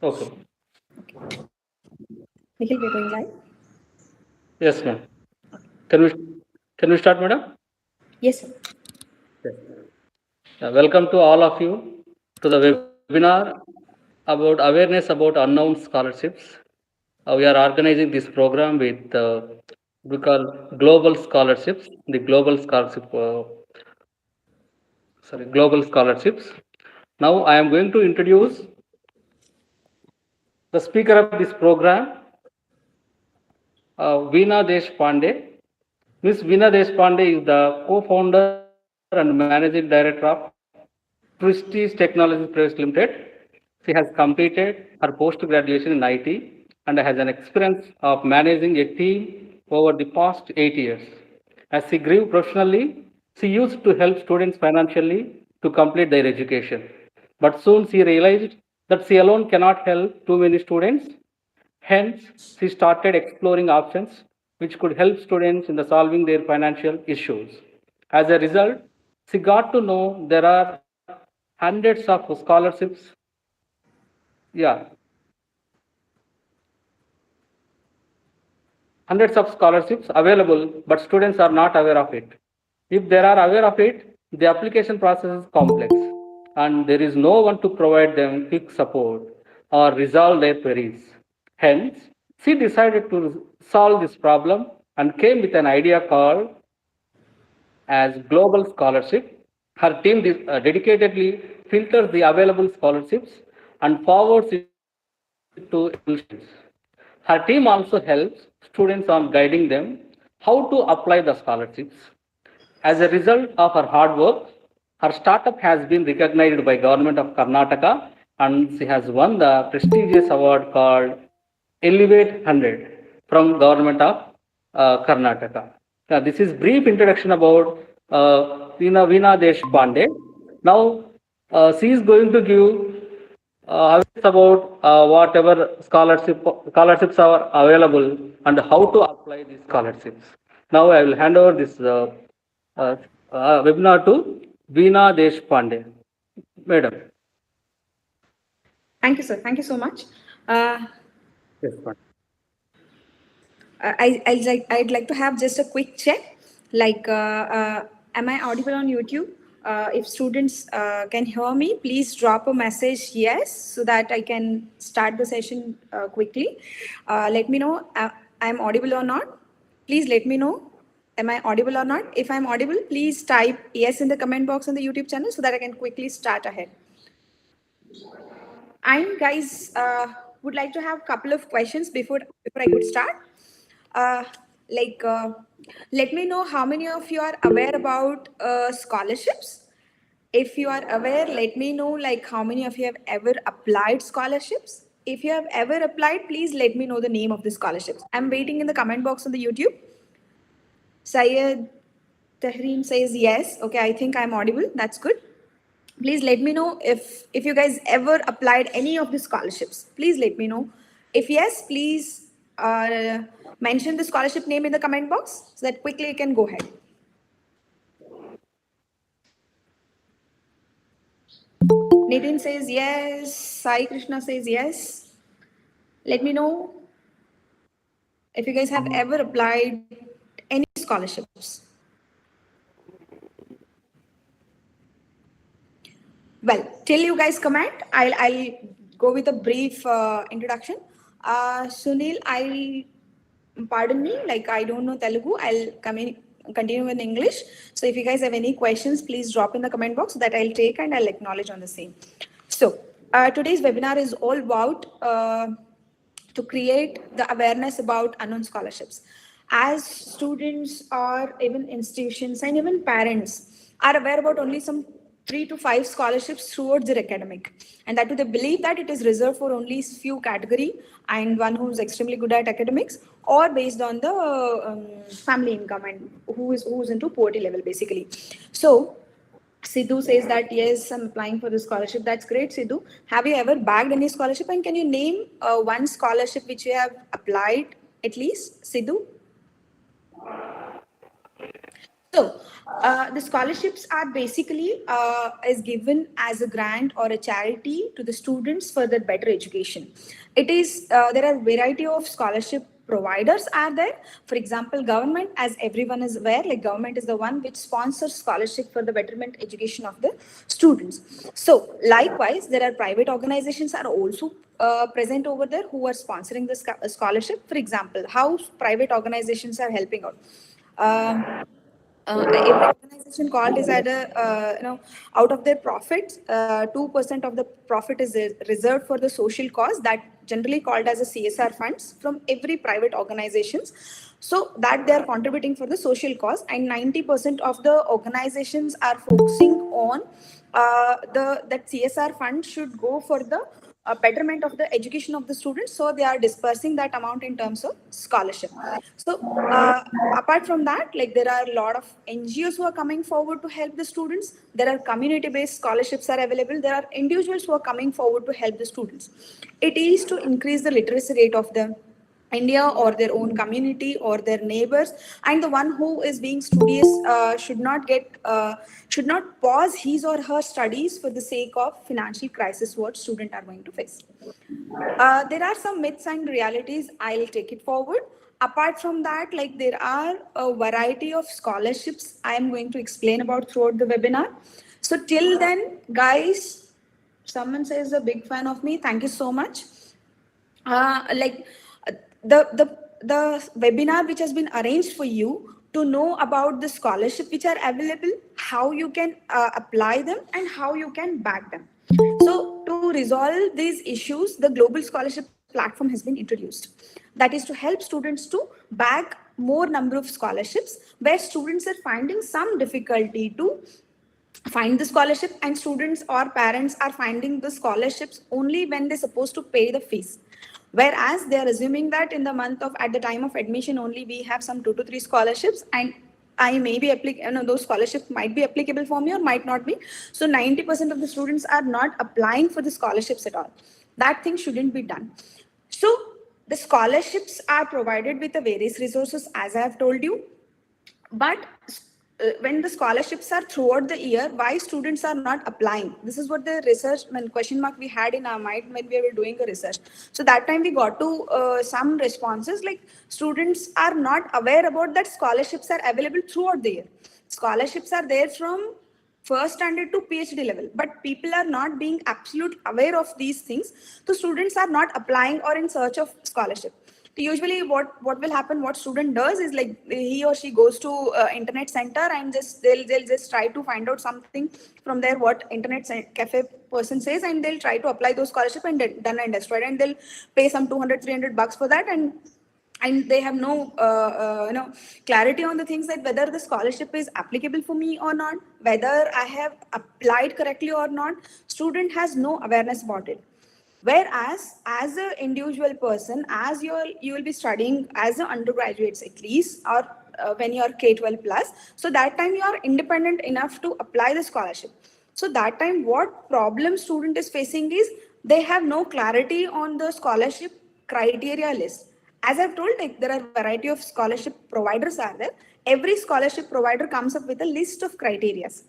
Okay. Nikhil, we're going live. Yes, ma'am. Can we can we start, madam? Yes, sir. Yes. Welcome to all of you to the webinar about awareness about unknown scholarships. We are organizing this program with we call global scholarships, the global scholarship, global scholarships. Now I am going to introduce the speaker of this program, Veena Deshpande. Ms. Veena Deshpande is the co-founder and managing director of Prestige Technologies Private Limited. She has completed her post-graduation in IT and has an experience of managing a team over the past 8 years. As she grew professionally, she used to help students financially to complete their education. But soon she realized that she alone cannot help too many students. Hence, she started exploring options which could help students in the solving their financial issues. As a result, she got to know there are hundreds of scholarships. Yeah, hundreds of scholarships available, but students are not aware of it. If they are aware of it, the application process is complex and there is no one to provide them quick support or resolve their queries. Hence, she decided to solve this problem and came with an idea called as global scholarship. Her team dedicatedly filters the available scholarships and forwards it to eligible students. Her team also helps students on guiding them how to apply the scholarships. As a result of her hard work, her startup has been recognized by Government of Karnataka and she has won the prestigious award called Elevate 100 from Government of Karnataka. This is brief introduction about Veena Deshpande. Now she is going to give awareness about whatever scholarships are available and how to apply these scholarships. Now I will hand over this uh, webinar to Veena Deshpande. Madam. Thank you, sir. Thank you so much. Uh, Yes, ma'am. I'd like to have just a quick check. Like, am I audible on YouTube? If students can hear me, please drop a message yes, so that I can start the session quickly. Let me know I'm audible or not. Please let me know. Am I audible or not? If I'm audible, please type yes in the comment box on the YouTube channel so that I can quickly start ahead. And guys, would like to have a couple of questions before I could start. Uh, like, let me know how many of you are aware about scholarships. If you are aware, let me know like how many of you have ever applied scholarships. If you have ever applied, please let me know the name of the scholarships. I'm waiting in the comment box on the YouTube. Syed Tahreem says yes. Okay, I think I'm audible. That's good. Please let me know if you guys ever applied any of the scholarships. Please let me know. If yes, please mention the scholarship name in the comment box so that quickly you can go ahead. Nitin says yes. Sai Krishna says yes. Let me know if you guys have ever applied any scholarships. Well, till you guys comment, I'll go with a brief introduction. Sunil, I pardon me, like I don't know Telugu. Continue in English. So if you guys have any questions, please drop in the comment box that I'll take and I'll acknowledge on the same. So today's webinar is all about to create the awareness about unknown scholarships. As students or even institutions and even parents are aware about only some 3 to 5 scholarships throughout their academic, and that too they believe that it is reserved for only few category and one who's extremely good at academics or based on the family income and who's into poverty level basically. So Sidhu says that yes, I'm applying for the scholarship. That's great, Sidhu. Have you ever bagged any scholarship? And can you name one scholarship which you have applied at least, Sidhu? So, the scholarships are basically is given as a grant or a charity to the students for their better education. It is there are variety of scholarship providers are there. For example, government, as everyone is aware, like government is the one which sponsors scholarship for the betterment education of the students. So, likewise, there are private organizations are also present over there who are sponsoring the scholarship. For example, how private organizations are helping out. Every organization called is at a out of their profits 2% of the profit is reserved for the social cause, that generally called as a CSR funds from every private organizations, so that they are contributing for the social cause, and 90% of the organizations are focusing on the that CSR fund should go for the betterment of the education of the students, so they are dispersing that amount in terms of scholarship. So apart from that, like there are a lot of NGOs who are coming forward to help the students. There are community based scholarships are available. There are individuals who are coming forward to help the students. It is to increase the literacy rate of the India or their own community or their neighbors, and the one who is being studious should not pause his or her studies for the sake of financial crisis what students are going to face. There are some myths and realities. I'll take it forward. Apart from that, like there are a variety of scholarships I am going to explain about throughout the webinar. So till then, guys, someone says a big fan of me. Thank you so much. Like the webinar which has been arranged for you to know about the scholarship which are available, how you can apply them, and how you can back them. So to resolve these issues, the global scholarship platform has been introduced. That is to help students to bag more number of scholarships where students are finding some difficulty to find the scholarship, and students or parents are finding the scholarships only when they're supposed to pay the fees, whereas they are assuming that in the month of at the time of admission only we have some 2 to 3 scholarships, and I may be those scholarships might be applicable for me or might not be. So 90% of the students are not applying for the scholarships at all. That thing shouldn't be done. So the scholarships are provided with the various resources, as I have told you. But when the scholarships are throughout the year, why students are not applying? This is what the research question mark we had in our mind when we were doing a research. So that time we got to some responses like students are not aware about that scholarships are available throughout the year. Scholarships are there from first standard to PhD level, but people are not being absolute aware of these things. So students are not applying or in search of scholarship. Usually what will happen, what student does is like he or she goes to internet center and just they'll just try to find out something from there what internet cafe person says, and they'll try to apply those scholarship and done and destroyed, and they'll pay some 200-300 bucks for that, and they have no clarity on the things that whether the scholarship is applicable for me or not, whether I have applied correctly or not. Student has no awareness about it. Whereas as an individual person, as you will be studying as an undergraduates at least, or when you are K-12 plus, so that time you are independent enough to apply the scholarship. So that time what problem student is facing is they have no clarity on the scholarship criteria list. As I've told, like there are variety of scholarship providers are there. Every scholarship provider comes up with a list of criterias.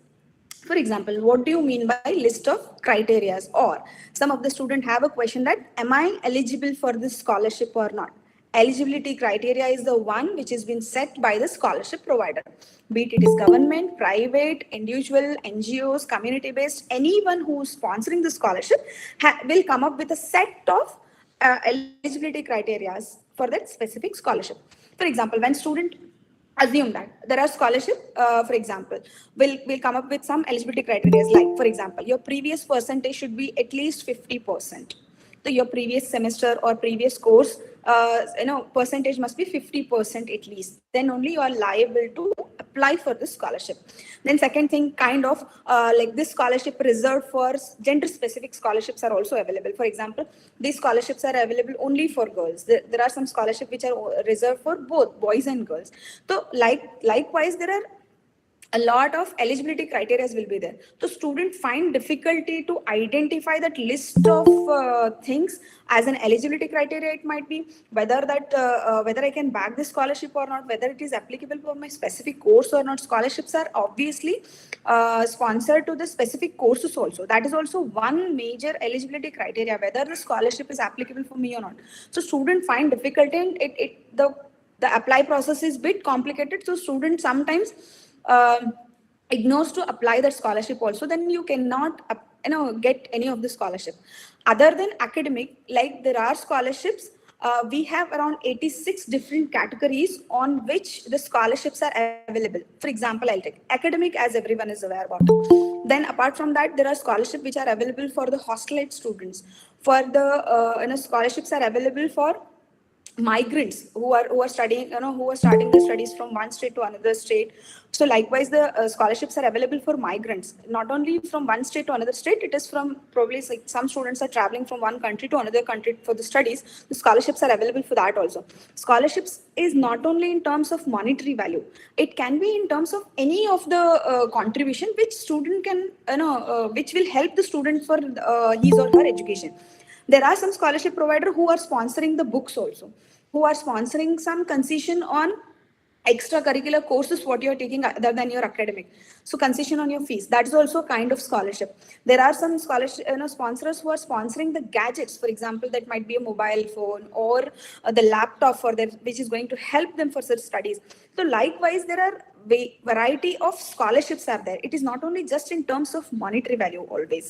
For example, what do you mean by list of criterias? Or some of the students have a question that, am I eligible for this scholarship or not? Eligibility criteria is the one which has been set by the scholarship provider. Be it is government, private, individual, NGOs, community-based, anyone who is sponsoring the scholarship will come up with a set of eligibility criterias for that specific scholarship. For example, when student assume that there are scholarship, for example, will come up with some eligibility criteria, like for example your previous percentage should be at least 50%. So your previous semester or previous course percentage must be 50% at least, then only you are liable to apply for this scholarship. Then second thing, kind of like this scholarship reserved for gender specific scholarships are also available. For example, these scholarships are available only for girls. There are some scholarships which are reserved for both boys and girls. So likewise there are a lot of eligibility criteria will be there. So students find difficulty to identify that list of things As an eligibility criteria, it might be whether whether I can back this scholarship or not, whether it is applicable for my specific course or not. Scholarships are obviously sponsored to the specific courses also. That is also one major eligibility criteria, whether the scholarship is applicable for me or not. So students find difficulty in the apply process is bit complicated. So students sometimes ignores to apply that scholarship also. Then you cannot get any of the scholarship. Other than academic, like there are scholarships, we have around 86 different categories on which the scholarships are available. For example, I'll take academic, as everyone is aware about. Then apart from that, there are scholarships which are available for the hostelite students. For the scholarships are available for migrants who are studying, who are starting the studies from one state to another state. So likewise, the scholarships are available for migrants, not only from one state to another state. It is from probably like some students are traveling from one country to another country for the studies. The scholarships are available for that also. Scholarships is not only in terms of monetary value, it can be in terms of any of the contribution which student can which will help the student for his or her education. There are some scholarship provider who are sponsoring the books also, who are sponsoring some concession on extracurricular courses what you're taking other than your academic. So concession on your fees, that is also kind of scholarship. There are some scholarship sponsors who are sponsoring the gadgets. For example, that might be a mobile phone or the laptop for them, which is going to help them for such studies. So likewise, there are variety of scholarships are there. It is not only just in terms of monetary value always.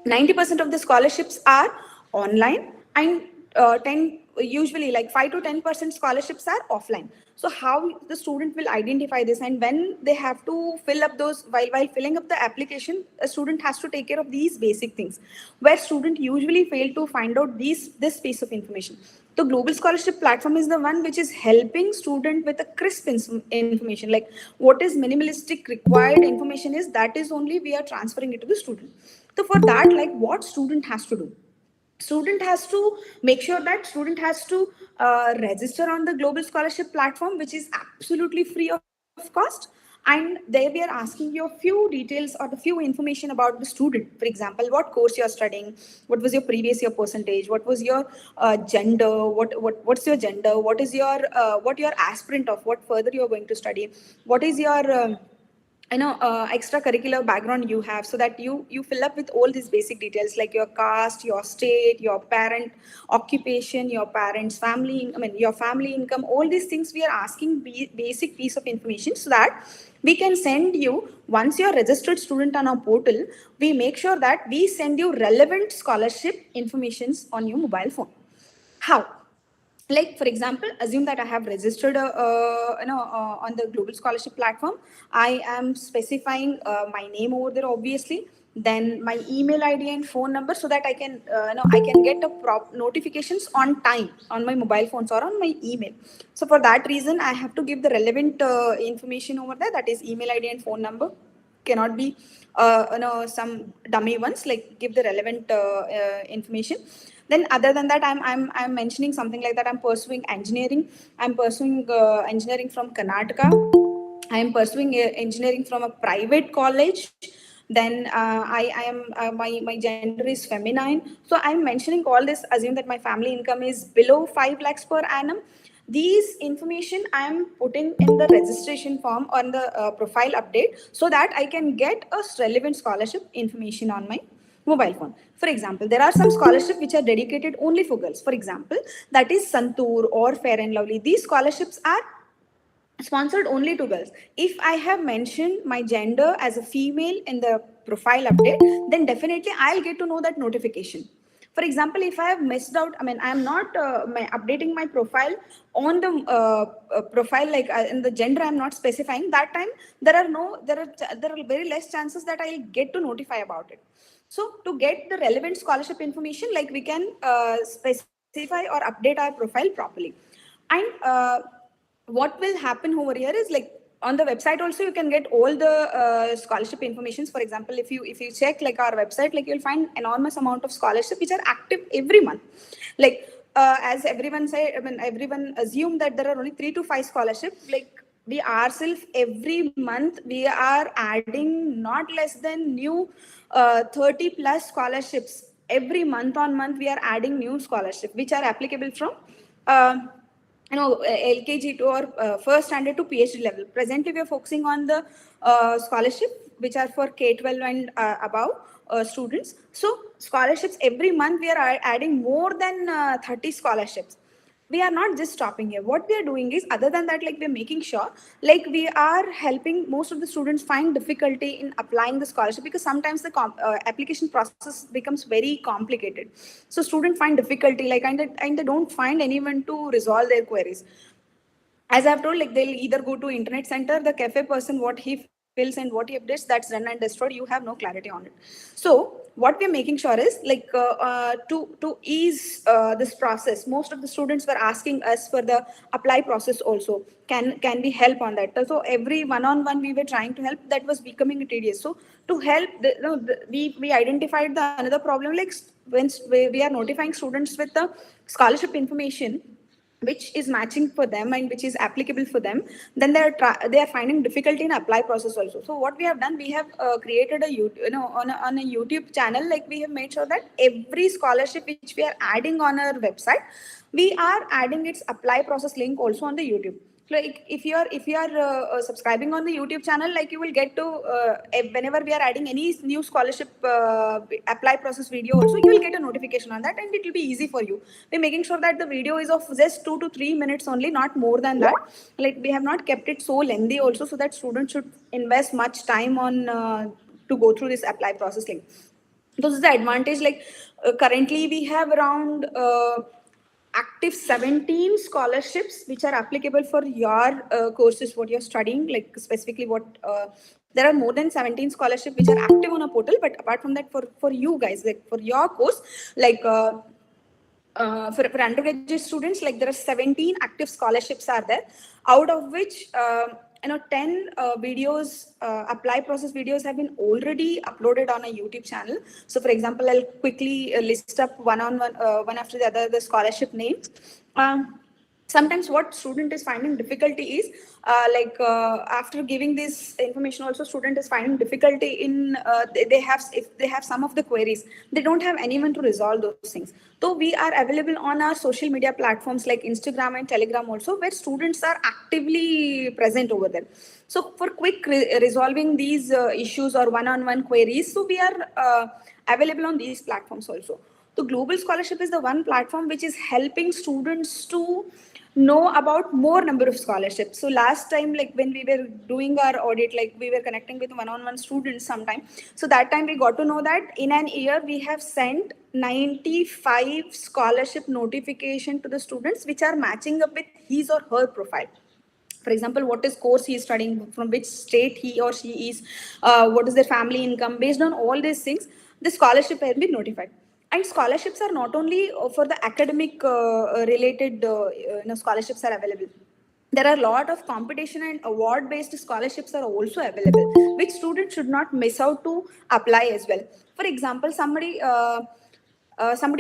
90% of the scholarships are online, and 10 usually like 5 to 10% scholarships are offline. So how the student will identify this, and when they have to fill up those, while filling up the application, a student has to take care of these basic things where student usually fail to find out this piece of information. The global scholarship platform is the one which is helping student with a crisp information, like what is minimalistic required information is, that is only we are transferring it to the student. So for that, like what student has to do, student has to make sure that student has to register on the global scholarship platform, which is absolutely free of cost. And there we are asking you a few details or the few information about the student. For example, what course you are studying, what was your previous year percentage, what was your gender, what's your gender, what is your what your aspirant of, what further you are going to study, what is your extracurricular background you have, so that you fill up with all these basic details like your caste, your state, your parent occupation, your parents family, your family income. All these things we are asking basic piece of information, so that we can send you, once you're a registered student on our portal, we make sure that we send you relevant scholarship informations on your mobile phone. How? Like for example, assume that I have registered on the global scholarship platform. I am specifying my name over there, obviously, then my email ID and phone number, so that I can I can get a notifications on time on my mobile phones or on my email. So for that reason, I have to give the relevant information over there, that is email ID and phone number. Cannot be some dummy ones, like give the relevant information. Then other than that, I'm mentioning something like that I'm pursuing engineering. I'm pursuing engineering from Karnataka. I am pursuing engineering from a private college. Then I am my gender is feminine. So I'm mentioning all this. Assume that my family income is below 5 lakhs per annum. These information I am putting in the registration form on the profile update, so that I can get a relevant scholarship information on my mobile phone. For example, there are some scholarships which are dedicated only for girls. For example, that is Santur or Fair and Lovely. These scholarships are sponsored only to girls. If I have mentioned my gender as a female in the profile update, then definitely I'll get to know that notification. For example, if I have missed out, I am not updating my profile on the profile, like in the gender I'm not specifying, that time there are very less chances that I'll get to notify about it. So to get the relevant scholarship information, like we can specify or update our profile properly. And what will happen over here is, like, on the website also you can get all the scholarship informations. For example, if you check like our website, like you'll find enormous amount of scholarship which are active every month. Like as everyone say, everyone assume that there are only 3 to 5 scholarships. Like we ourselves every month we are adding not less than new 30 plus scholarships every month on month we are adding new scholarship which are applicable from uh, LKG to or first standard to PhD level. Presently, we are focusing on the scholarship which are for K-12 and above students. So scholarships every month we are adding more than 30 scholarships. We are not just stopping here. What we are doing is, other than that, like, we're making sure, like, we are helping most of the students find difficulty in applying the scholarship, because sometimes the application process becomes very complicated. So students find difficulty, like, and they don't find anyone to resolve their queries. As I've told, like, they'll either go to internet center, the cafe person, what he fills and what he updates, that's done and destroyed. You have no clarity on it. So what we're making sure is, like, to ease this process, most of the students were asking us for the apply process also. Can we help on that? So every one-on-one we were trying to help. That was becoming tedious. So to help, we identified the another problem, like, when we are notifying students with the scholarship information which is matching for them and which is applicable for them, then they are finding difficulty in apply process also. So what we have done, we have created a on a YouTube channel, like, we have made sure that every scholarship which we are adding on our website, we are adding its apply process link also on the YouTube. Like, if you are subscribing on the YouTube channel, like, you will get to whenever we are adding any new scholarship apply process video also, you will get a notification on that, and it will be easy for you. We're making sure that the video is of just 2 to 3 minutes only, not more than that. Like, we have not kept it so lengthy also, so that students should invest much time on to go through this apply process link. This is the advantage. Like, currently we have around active 17 scholarships which are applicable for your courses, what you're studying, like, specifically what there are more than 17 scholarships which are active on a portal. But apart from that, for you guys, like, for your course, like, for undergraduate students, like, there are 17 active scholarships are there, out of which 10 videos, apply process videos, have been already uploaded on a YouTube channel. So for example, I'll quickly list up one after the other, the scholarship names. Sometimes what student is finding difficulty is, after giving this information also, student is finding difficulty in if they have some of the queries, they don't have anyone to resolve those things. So we are available on our social media platforms like Instagram and Telegram also, where students are actively present over there. So for quick resolving these issues or one-on-one queries, so we are available on these platforms also. The Global Scholarship is the one platform which is helping students to know about more number of scholarships. So last time, like, when we were doing our audit, like, we were connecting with one-on-one students sometime. So that time we got to know that in an year we have sent 95 scholarship notification to the students which are matching up with his or her profile. For example, what is course he is studying, from which state he or she is, what is their family income. Based on all these things, the scholarship has been notified. And scholarships are not only for the academic related scholarships are available. There are a lot of competition and award based scholarships are also available, which students should not miss out to apply as well. For example, somebody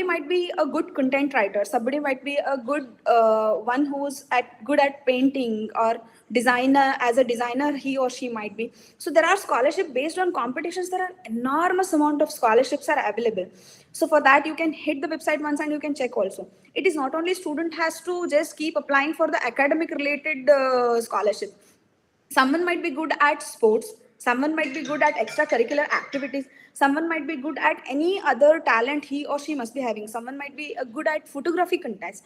might be a good content writer, somebody might be a good one who's good at painting or designer. As a designer, he or she might be. So there are scholarship based on competitions. There are enormous amount of scholarships are available. So for that, you can hit the website once and you can check also. It is not only student has to just keep applying for the academic related scholarship. Someone might be good at sports, someone might be good at extracurricular activities, someone might be good at any other talent he or she must be having. Someone might be good at photography contest,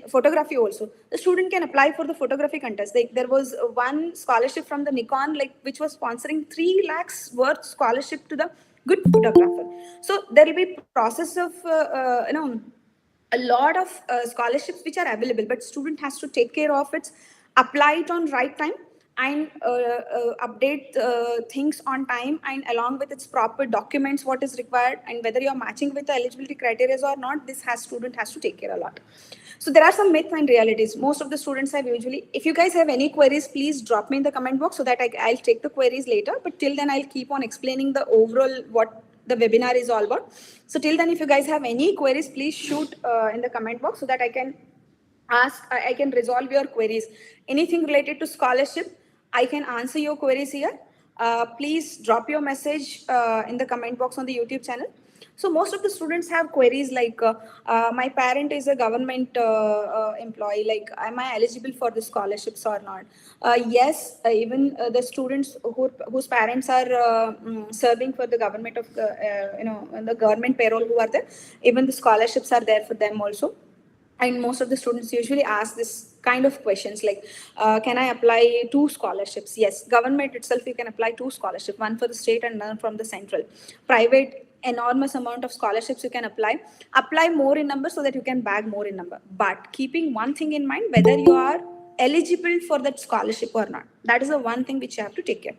photography also. The student can apply for the photography contest. Like, there was one scholarship from the Nikon, like, which was sponsoring 3 lakhs worth scholarship to the good photographer. So there will be process of a lot of scholarships which are available, but student has to take care of it, apply it on right time, and update things on time, and along with its proper documents what is required, and whether you're matching with the eligibility criteria or not, this has student has to take care a lot. So there are some myths and realities. Most of the students have usually, if you guys have any queries, please drop me in the comment box so that I'll take the queries later. But till then, I'll keep on explaining the overall what the webinar is all about. So till then, if you guys have any queries, please shoot in the comment box so that I can I can resolve your queries. Anything related to scholarship, I can answer your queries here. Please drop your message in the comment box on the YouTube channel. So most of the students have queries like, my parent is a government employee, like am I eligible for the scholarships or not? Yes, even the students whose parents are serving for the government of the government payroll who are there, even the scholarships are there for them also. And most of the students usually ask this kind of questions like, can I apply two scholarships? Yes, government itself you can apply two scholarships, one for the state and one from the central. Private, enormous amount of scholarships you can apply more in number so that you can bag more in number, but keeping one thing in mind, whether you are eligible for that scholarship or not. That is the one thing which you have to take care.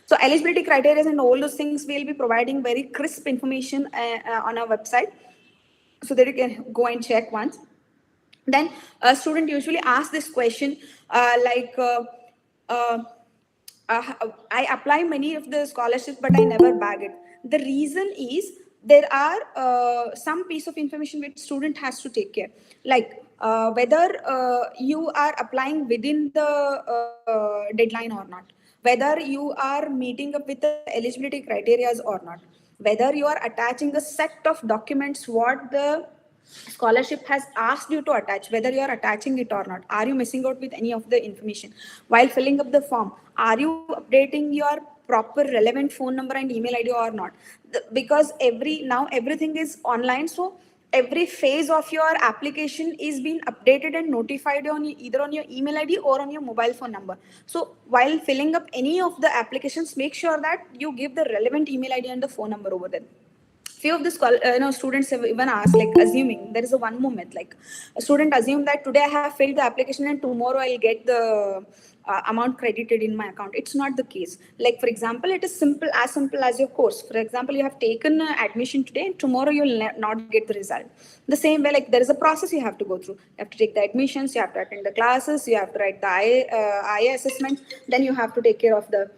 So eligibility criteria and all those things we'll be providing very crisp information on our website, so that you can go and check once. Then a student usually asks this question, like, uh, I apply many of the scholarships, but I never bag it. The reason is there are some piece of information which student has to take care, like whether you are applying within the deadline or not, whether you are meeting up with the eligibility criteria or not, whether you are attaching a set of documents what the scholarship has asked you to attach, whether you are attaching it or not, are you missing out with any of the information while filling up the form, are you updating your proper relevant phone number and email id or not. Because now everything is online, so every phase of your application is being updated and notified on either on your email id or on your mobile phone number. So while filling up any of the applications, make sure that you give the relevant email id and the phone number over there. Few of the students have even asked, like, assuming there is a one more myth, like a student assume that today I have filled the application and tomorrow I'll get the amount credited in my account. It's not the case. Like, for example, it is simple as your course. For example, you have taken admission today and tomorrow you'll not get the result. The same way, like, there is a process you have to go through. You have to take the admissions, you have to attend the classes, you have to write the IA assessment, then you have to take care of the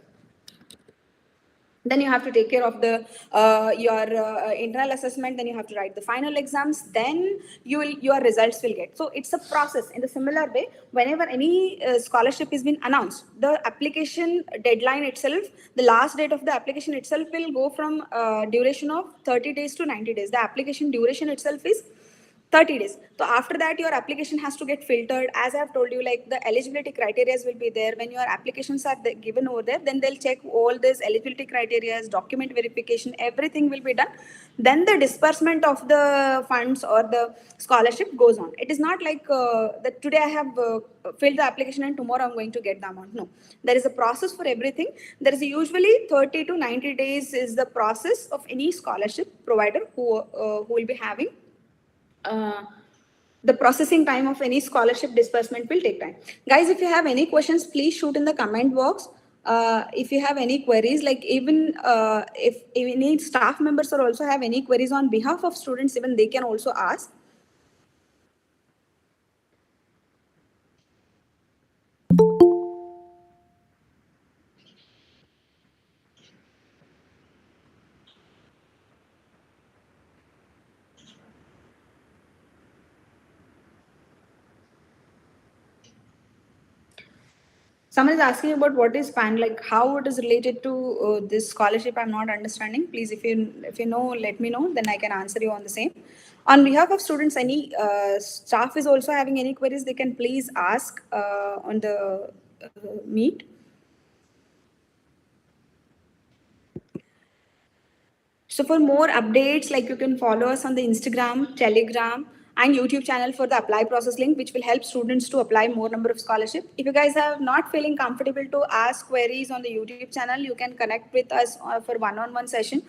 your internal assessment, then you have to write the final exams, then your results will get. So it's a process. In the similar way, whenever any scholarship is been announced, the application deadline itself, the last date of the application itself will go from duration of 30 days to 90 days. The application duration itself is 30 days. So after that, your application has to get filtered. As I've told you, like, the eligibility criteria will be there. When your applications are given over there, then they'll check all this eligibility criteria, document verification, everything will be done. Then the disbursement of the funds or the scholarship goes on. It is not like that today I have filled the application and tomorrow I'm going to get the amount. No, there is a process for everything. There is usually 30 to 90 days is the process of any scholarship provider who will be having the processing time of any scholarship disbursement will take time. Guys, if you have any questions, please shoot in the comment box. If you have any queries, like, even if any staff members or also have any queries on behalf of students, even they can also ask. Someone is asking about what is PAN, like how it is related to this scholarship. I'm not understanding. Please, if you know, let me know. Then I can answer you on the same. On behalf of students, any staff is also having any queries, they can please ask on the meet. So for more updates, like, you can follow us on the Instagram, Telegram, and YouTube channel for the apply process link, which will help students to apply more number of scholarship. If you guys are not feeling comfortable to ask queries on the YouTube channel, you can connect with us for one-on-one session.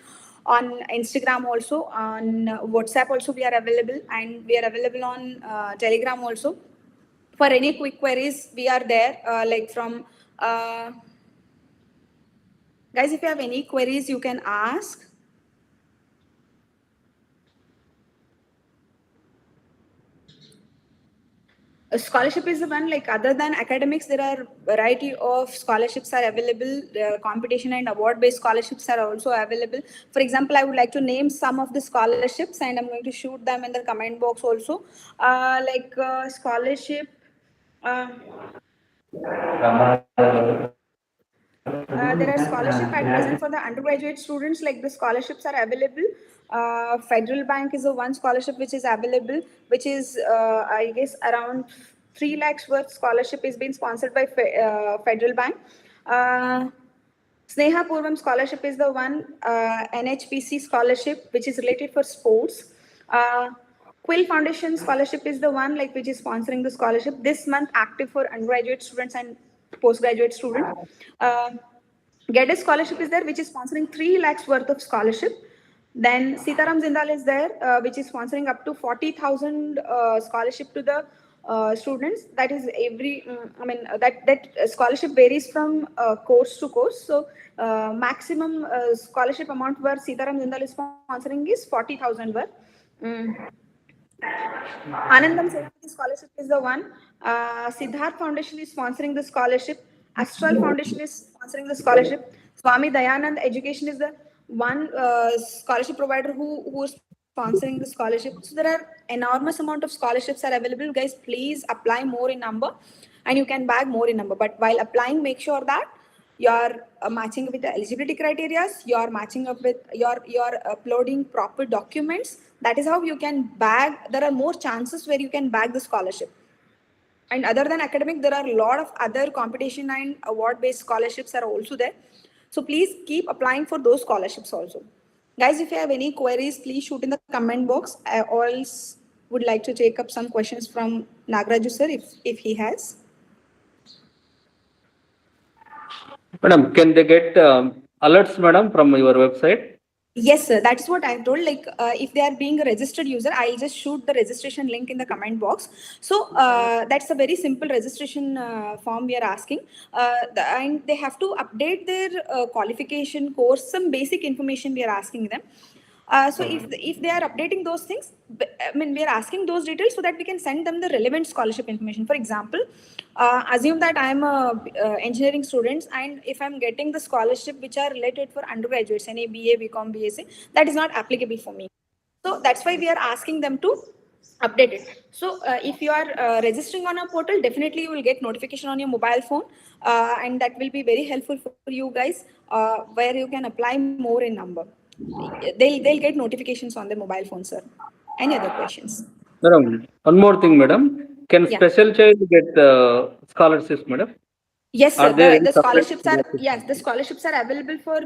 On Instagram also, on WhatsApp also we are available, and we are available on Telegram also. For any quick queries, we are there. Like, from guys, if you have any queries, you can ask. A scholarship is the one, like, other than academics, there are variety of scholarships are available. Competition and award based scholarships are also available. For example, I would like to name some of the scholarships, and I'm going to shoot them in the comment box also. Like, scholarship. There are scholarship at present for the undergraduate students, like the scholarships are available. Federal Bank is the one scholarship which is available, which is I guess around 3 lakhs worth scholarship is being sponsored by Federal Bank. Uh, Sneha Purvam scholarship is the one, NHPC scholarship, which is related for sports. Quill Foundation scholarship is the one like which is sponsoring the scholarship this month, active for undergraduate students and postgraduate students. Uh, Get a scholarship is there, which is sponsoring 3 lakhs worth of scholarship. Then Sitaram Zindal is there, which is sponsoring up to 40,000 scholarship to the students. That is every, that scholarship varies from course to course. So maximum scholarship amount where Sitaram Zindal is sponsoring is 40,000 worth. Mm. Anandam Safety Scholarship is the one. Siddharth Foundation is sponsoring the scholarship. Astral Foundation is sponsoring the scholarship. Swami Dayanand Education is the one scholarship provider who is sponsoring the scholarship. So there are enormous amount of scholarships are available. Guys, please apply more in number and you can bag more in number. But while applying, make sure that you're matching with the eligibility criteria, you're matching up with you're uploading proper documents. That is how you can bag. There are more chances where you can bag the scholarship. And other than academic, there are a lot of other competition and award based scholarships are also there. So please keep applying for those scholarships also. Guys, if you have any queries, please shoot in the comment box. I always would like to take up some questions from Nagraju sir if he has. Madam, can they get alerts, madam, from your website? Yes, sir. That's what I've told. Like, if they are being a registered user, I'll just shoot the registration link in the comment box. So that's a very simple registration form we are asking, and they have to update their qualification course, some basic information we are asking them. So if they are updating those things, I mean, we are asking those details so that we can send them the relevant scholarship information. For example, assume that I am a engineering student, and if I'm getting the scholarship which are related for undergraduates, any BA, BCom, BSc, that is not applicable for me. So that's why we are asking them to update it. So if you are registering on a portal, definitely you will get notification on your mobile phone, and that will be very helpful for you guys, where you can apply more in number. They'll get notifications on their mobile phone, sir. Any other questions? Madam, one more thing, madam. Can Yeah. special child get scholarships, madam? Yes, Are sir. there any The separate scholarships are, scholarships? yes, the scholarships are available for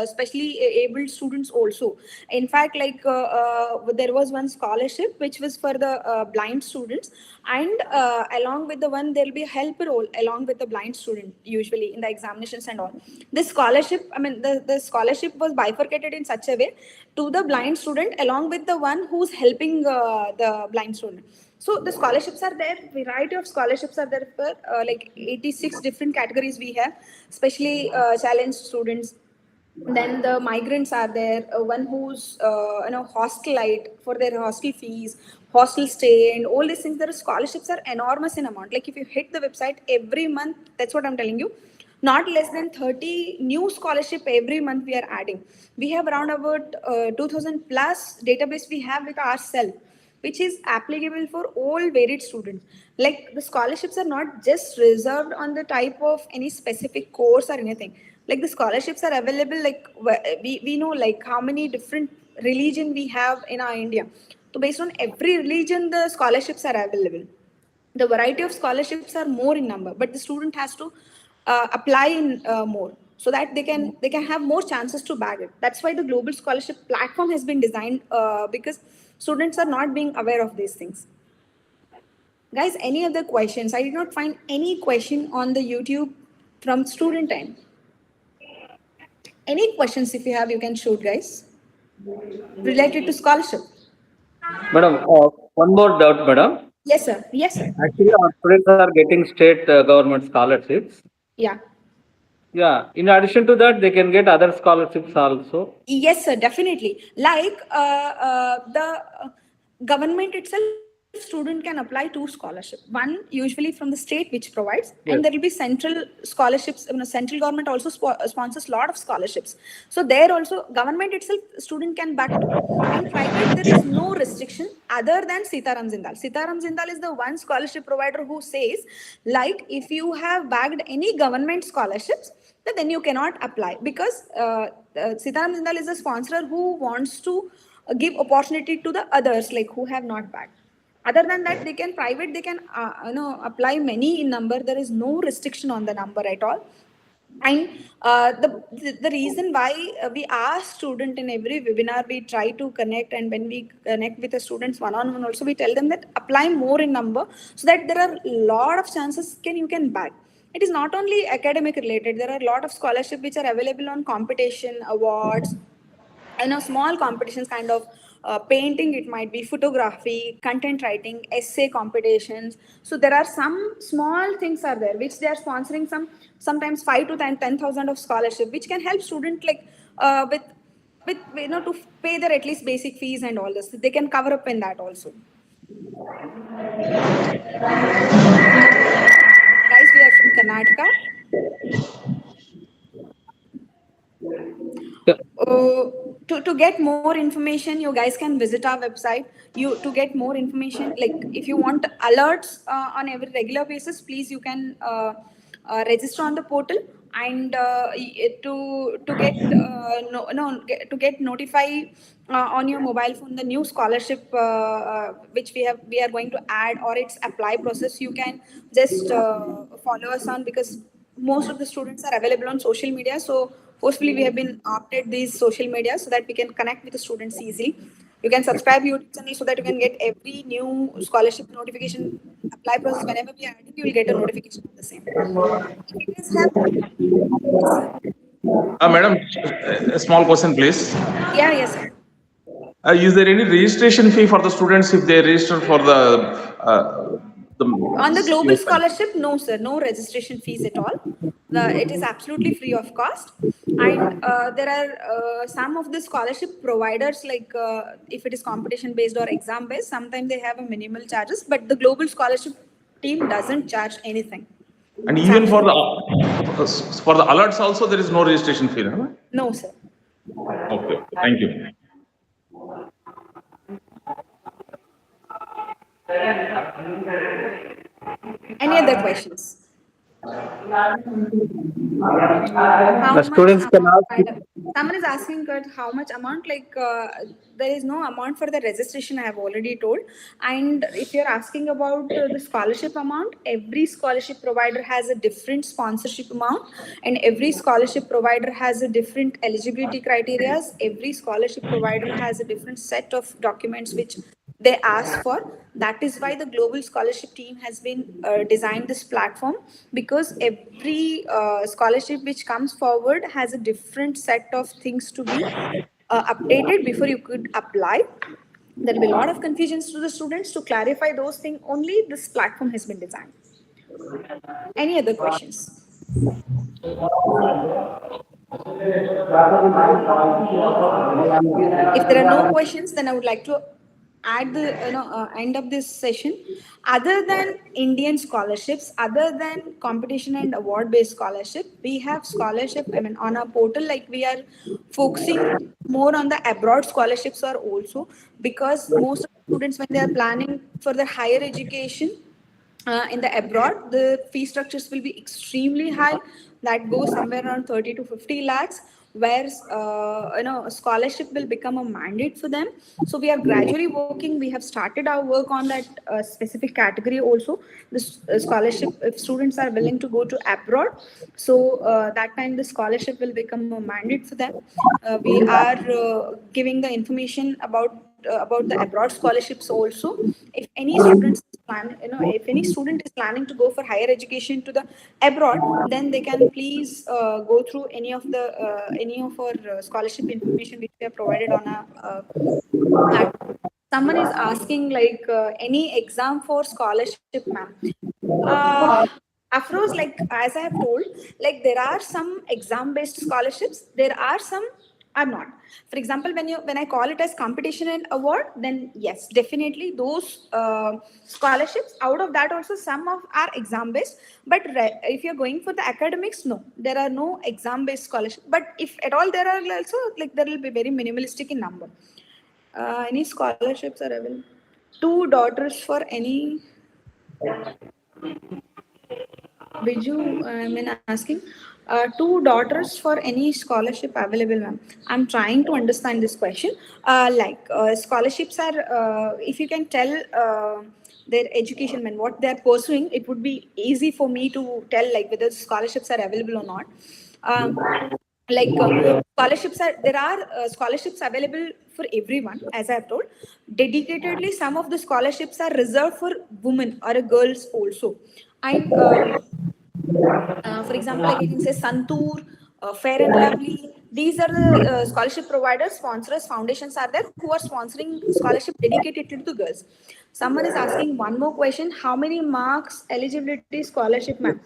specially abled students also. In fact, like there was one scholarship which was for the blind students, and along with the one there will be a helper role along with the blind student usually in the examinations and all. This scholarship, I mean, the scholarship was bifurcated in such a way to the blind student along with the one who's helping the blind student. So the scholarships are there. Variety of scholarships are there for like 86 different categories we have, especially challenged students. Then the migrants are there. One who's hostelite for their hostel fees, hostel stay, and all these things. There are scholarships are enormous in amount. Like if you hit the website every month, that's what I'm telling you. Not less than 30 new scholarship every month we are adding. We have around about 2000 plus database we have with ourselves, which is applicable for all varied students. Like the scholarships are not just reserved on the type of any specific course or anything. Like the scholarships are available, like we know like how many different religion we have in our India. So based on every religion, the scholarships are available. The variety of scholarships are more in number, but the student has to apply in more so that they can have more chances to bag it. That's why the global scholarship platform has been designed, because students are not being aware of these things. Guys, any other questions? I did not find any question on the YouTube from student time. Any questions? If you have, you can shoot, guys, related to scholarship. Madam, one more doubt, madam. Yes, sir. Yes, sir. Actually, our students are getting state government scholarships. Yeah. Yeah. In addition to that, they can get other scholarships also. Yes, sir, definitely. Like the government itself student can apply two scholarship. One usually from the state which provides, and there will be central scholarships. Central government also sponsors a lot of scholarships. So there also government itself student can back to. In private there is no restriction other than Sitaram Zindal. Sitaram Zindal is the one scholarship provider who says, like, if you have bagged any government scholarships, then you cannot apply, because Sitaram Zindal is a sponsor who wants to give opportunity to the others, like who have not bagged. Other than that, they can private, they can apply many in number. There is no restriction on the number at all. And the reason why we ask student in every webinar, we try to connect, and when we connect with the students one-on-one also, we tell them that apply more in number, so that there are a lot of chances you can bag. It is not only academic related. There are a lot of scholarship which are available on competition, awards, small competitions, kind of painting, it might be photography, content writing, essay competitions. So there are some small things are there which they are sponsoring, sometimes 5 to 10,000 of scholarship, which can help student, like with to pay their at least basic fees and all this. They can cover up in that also. Guys, we are from Karnataka. To get more information, you guys can visit our website. To get more information, like if you want alerts on every regular basis, please you can register on the portal, and to get notified on your mobile phone the new scholarship which we are going to add, or its apply process, you can just follow us on, because most of the students are available on social media. So forcefully we have been opted these social media so that we can connect with the students easily. You can subscribe YouTube channel so that you can get every new scholarship notification, apply process. Whenever we are adding, you will get a notification of the same. If it is help, Madam, a small question, please. yeah, yes, sir. Is there any registration fee for the students if they register for the On the global scholarship, no, sir, no registration fees at all. It is absolutely free of cost. And there are some of the scholarship providers, like if it is competition based or exam based, sometimes they have a minimal charges, but the global scholarship team doesn't charge anything. And even for the alerts also, there is no registration fee, right? No, sir. Okay, thank you. Any other questions? The students can ask. Someone is asking, Kurt, how much amount? Like there is no amount for the registration, I have already told. And if you're asking about the scholarship amount, every scholarship provider has a different sponsorship amount, and every scholarship provider has a different eligibility criteria. Every scholarship provider has a different set of documents which they ask for. That is why the global scholarship team has been designed this platform, because every scholarship which comes forward has a different set of things to be updated before you could apply. There will be a lot of confusions to the students. To clarify those things, only this platform has been designed. Any other questions? If there are no questions, then I would like to add the end of this session. Other than Indian scholarships, other than competition and award based scholarship, we have scholarship, on our portal, like we are focusing more on the abroad scholarships are also, because most of the students, when they are planning for their higher education in the abroad, the fee structures will be extremely high. That goes somewhere around 30 to 50 lakhs, where a scholarship will become a mandate for them. So we are gradually working. We have started our work on that specific category also. This scholarship, if students are willing to go to abroad, so that time the scholarship will become a mandate for them. We are giving the information about the abroad scholarships also. If any students if any student is planning to go for higher education to the abroad, then they can please go through any of our scholarship information which we have provided on our platform. Someone is asking, like, any exam for scholarship, ma'am. Afros, like as I have told, like there are some exam based scholarships, there are some are not. For example, when I call it as competition and award, then yes, definitely those scholarships. Out of that, also some of are exam based. But if you're going for the academics, no, there are no exam based scholarships. But if at all, there are also like there will be very minimalistic in number. Any scholarships are available? Two daughters for any. Biju, I mean asking, two daughters for any scholarship available, ma'am. I'm trying to understand this question. Scholarships are, if you can tell their education, man, what they're pursuing, it would be easy for me to tell like whether scholarships are available or not. Scholarships are there are scholarships available for everyone, as I have told. Dedicatedly, some of the scholarships are reserved for women or girls also, and for example, like I can say Santur, Fair and Lovely. These are the scholarship providers, sponsors, foundations are there who are sponsoring scholarship dedicated to the girls. Someone is asking one more question: how many marks eligibility scholarship, ma'am?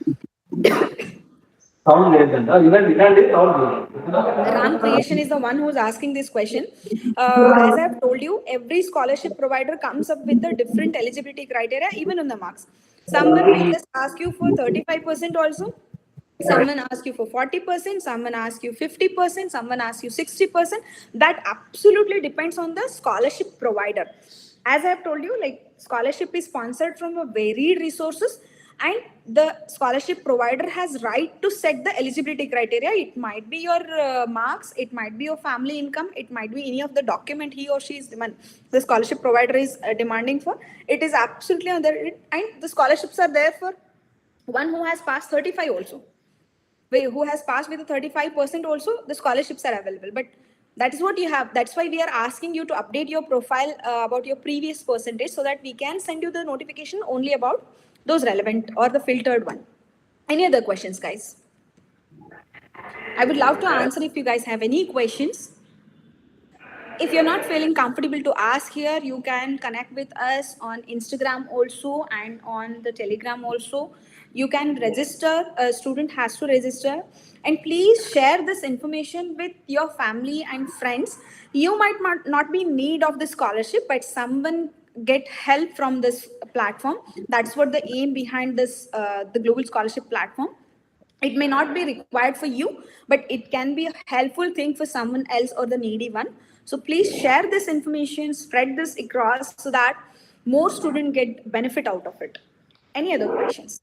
Sound లేదంట ఇలాంటి ఇలాంటి sound Ram Creation is the one who's asking this question. As I've told you, every scholarship provider comes up with a different eligibility criteria, even on the marks. Someone will just ask you for 35% also. Someone asks you for 40%, someone asks you 50%, someone asks you 60%. That absolutely depends on the scholarship provider. As I have told you, like scholarship is sponsored from a varied resources, and the scholarship provider has right to set the eligibility criteria. It might be your marks, it might be your family income, it might be any of the document he or she is the scholarship provider is demanding for. It is absolutely on the, and the scholarships are there for one who has passed 35 also, who has passed with a 35% also, the scholarships are available. But that is what you have. That's why we are asking you to update your profile about your previous percentage, so that we can send you the notification only about those relevant or the filtered one. Any other questions, guys? I would love to answer if you guys have any questions. If you're not feeling comfortable to ask here, you can connect with us on Instagram also and on the Telegram also. You can register, a student has to register, and please share this information with your family and friends. You might not be in need of the scholarship, but someone get help from this platform. That's what the aim behind this, the Global Scholarship Platform. It may not be required for you, but it can be a helpful thing for someone else or the needy one. So please share this information, spread this across so that more students get benefit out of it. Any other questions?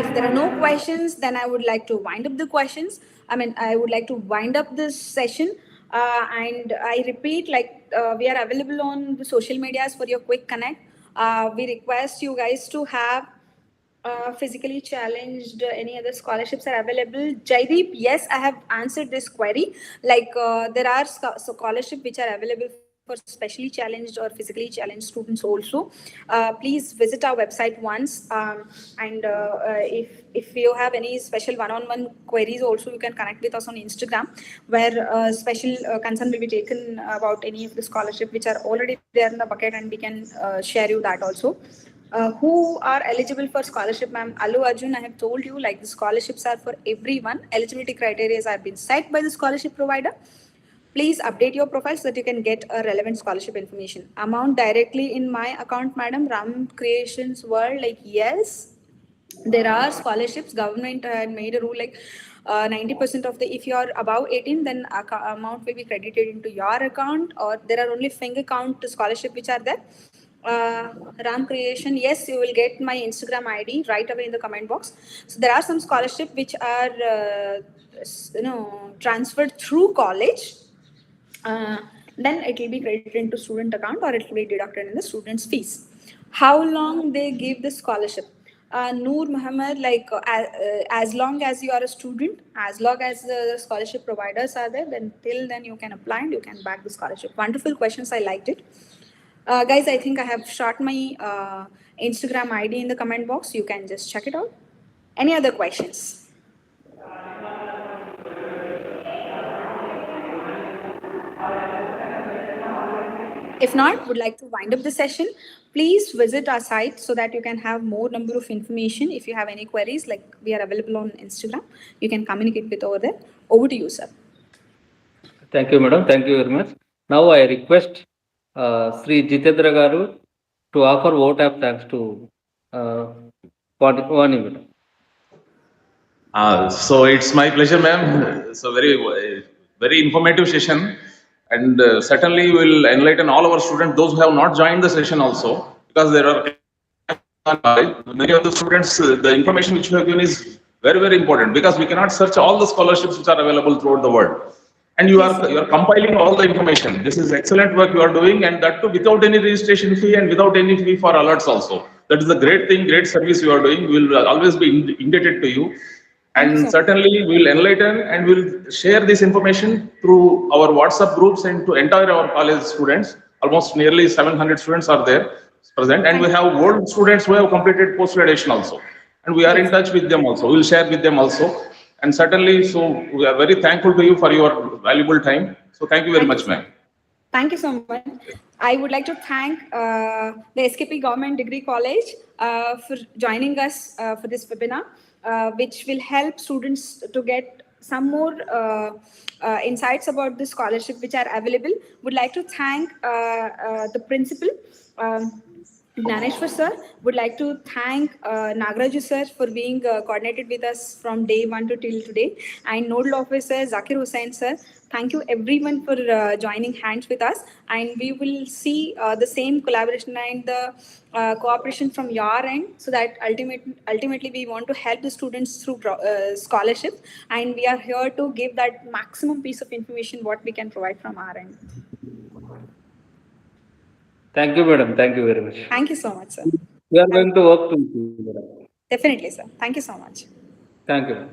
If there are no questions, then I would like to wind up the questions. I would like to wind up this session. And I repeat, we are available on the social medias for your quick connect. We request you guys to have physically challenged, any other scholarships are available. Jaideep, yes, I have answered this query. There are scholarships which are available for specially challenged or physically challenged students also. Please visit our website once, and if you have any special one-on-one queries also, you can connect with us on Instagram, where special concern will be taken about any of the scholarship which are already there in the bucket, and we can share you that also. Who are eligible for scholarship, ma'am? Allu Arjun, I have told you, like the scholarships are for everyone. Eligibility criteria have been set by the scholarship provider. Please update your profile so that you can get a relevant scholarship information. Amount directly in my account, madam. Ram Creations World, like yes, there are scholarships. Government had made a rule like 90% of the, if you are above 18, then amount will be credited into your account, or there are only finger count scholarship which are there. Ram Creation, yes, you will get my Instagram ID right away in the comment box. So there are some scholarship which are transferred through college. Then it will be credited into student account, or it will be deducted in the student's fees. How long they give the scholarship? Noor Muhammad, as long as you are a student, as long as the scholarship providers are there, then till then you can apply and you can back the scholarship. Wonderful questions, I liked it. Guys, I think I have shot my Instagram ID in the comment box. You can just check it out. Any other questions? If not, would like to wind up the session. Please visit our site so that you can have more number of information. If you have any queries, like we are available on Instagram, you can communicate with over there. Over to you, sir. Thank you, madam. Thank you very much. Now I request Sri Jitendra Garu to offer vote of thanks to Vani, madam. So it's my pleasure, ma'am. It's a very informative session, and certainly will enlighten all our students, those who have not joined the session also, because there are many of the students. The information which you have given is very important because we cannot search all the scholarships which are available throughout the world. And you are compiling all the information. This is excellent work you are doing, and that too without any registration fee and without any fee for alerts also. That is a great thing, great service you are doing. We will always be indebted to you. And certainly we will enlighten and we will share this information through our WhatsApp groups and to entire our college students. Almost nearly 700 students are there present, and we have world students who have completed post-graduation also. And we are in touch with them also. We will share with them also. And certainly, so we are very thankful to you for your valuable time. So thank you very much, ma'am. Thank you so much. I would like to thank the SKP Government Degree College for joining us for this webinar, which will help students to get some more insights about the scholarship which are available. Would like to thank the principal, Gnaneshwar sir. Would like to thank Nagaraju sir for being coordinated with us from day one to till today, and nodal officer Zakir Hussain sir. Thank you everyone for joining hands with us, and we will see the same collaboration and the cooperation from your end, so that ultimately we want to help the students through scholarship, and we are here to give that maximum piece of information what we can provide from our end. Thank you, madam. Thank you very much. Thank you so much, sir. We are going to work to. Definitely, sir. Thank you so much. Thank you.